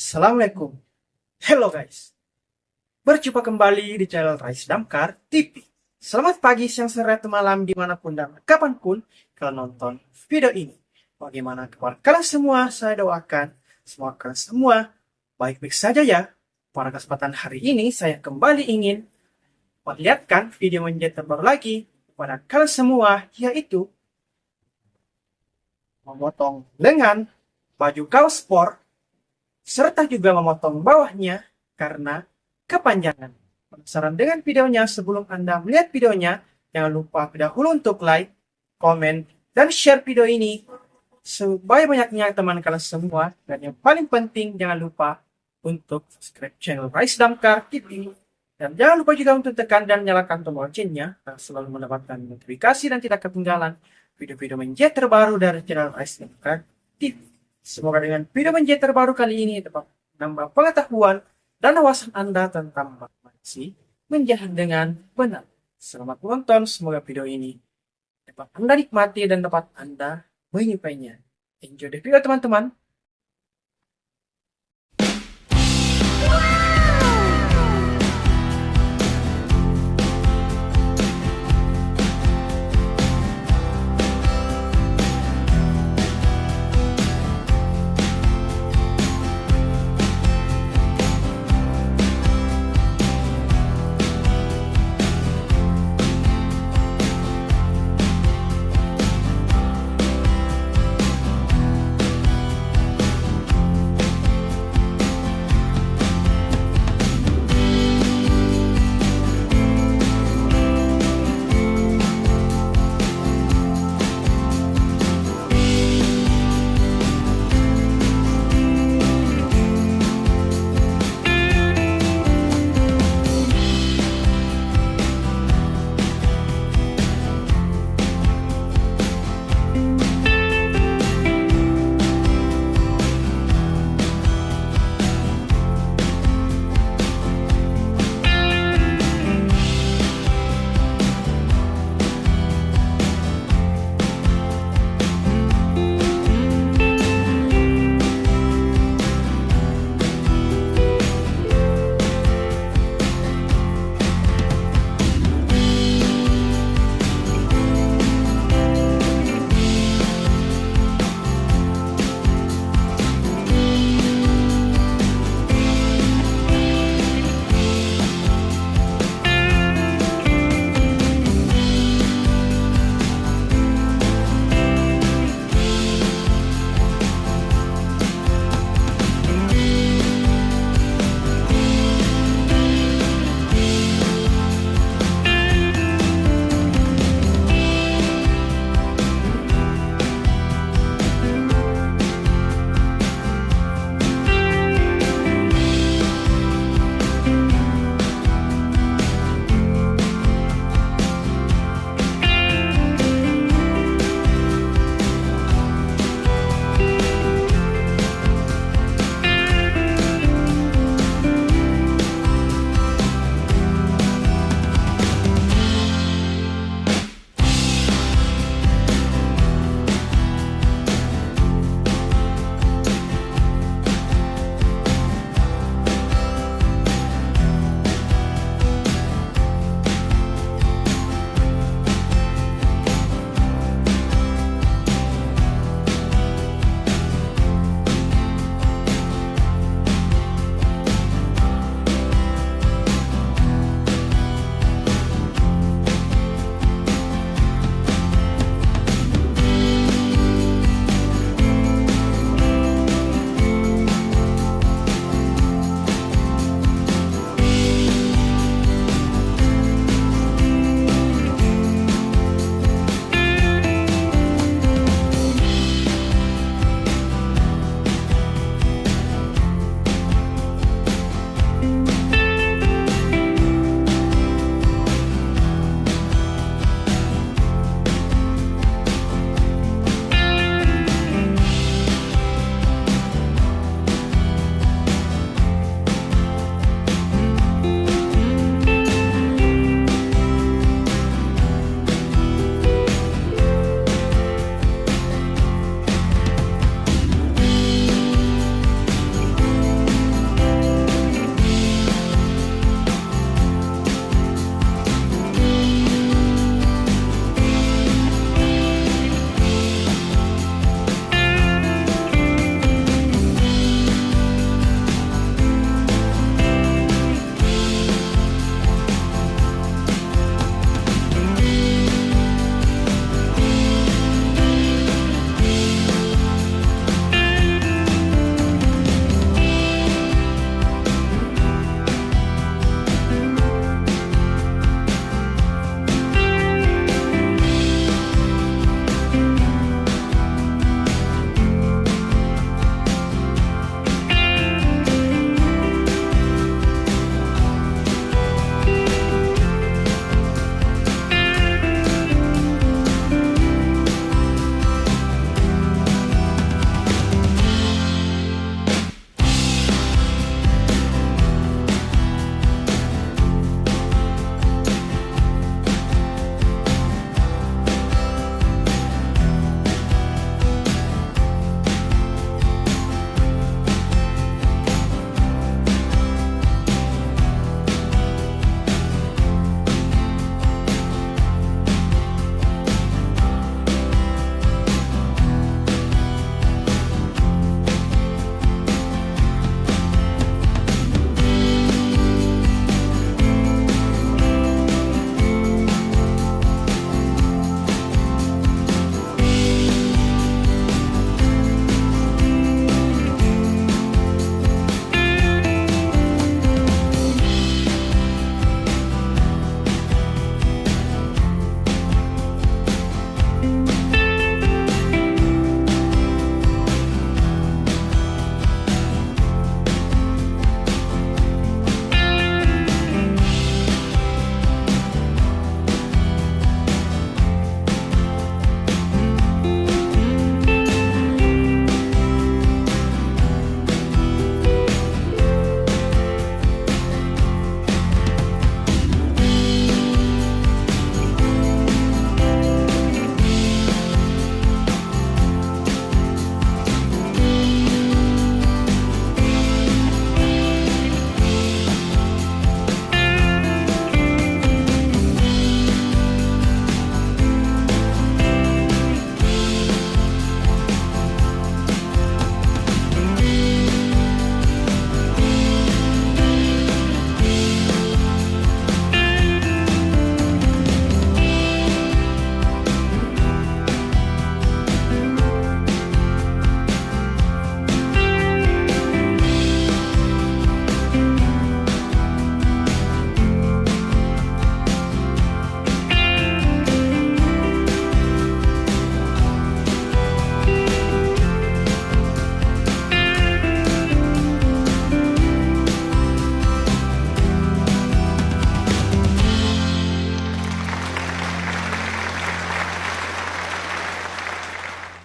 Assalamualaikum. Hello guys. Berjumpa kembali di channel Rais Damkar TV. Selamat pagi, siang, sore, atau malam dimanapun dan kapanpun kalian nonton video ini. Bagaimana kabar kalian semua? Saya doakan semoga kalian semua baik-baik saja ya. Pada kesempatan hari ini saya kembali ingin memperlihatkan video menjahit terbaru lagi kepada kalian semua, yaitu memotong lengan, baju kaos sport, serta juga memotong bawahnya karena kepanjangan. Penasaran dengan videonya? Sebelum Anda melihat videonya, jangan lupa dahulu untuk like, komen, dan share video ini sebanyak-banyaknya teman kalian semua. Dan yang paling penting, jangan lupa untuk subscribe channel Rais Damkar TV. Dan jangan lupa juga untuk tekan dan nyalakan tombol loncengnya agar selalu mendapatkan notifikasi dan tidak ketinggalan video-video menjahit terbaru dari channel Rais Damkar TV. Semoga dengan video menjahit terbaru kali ini dapat menambah pengetahuan dan wawasan Anda tentang bagaimana menjahit dengan benar. Selamat menonton, semoga video ini dapat Anda nikmati dan dapat Anda menyukainya. Enjoy the video teman-teman.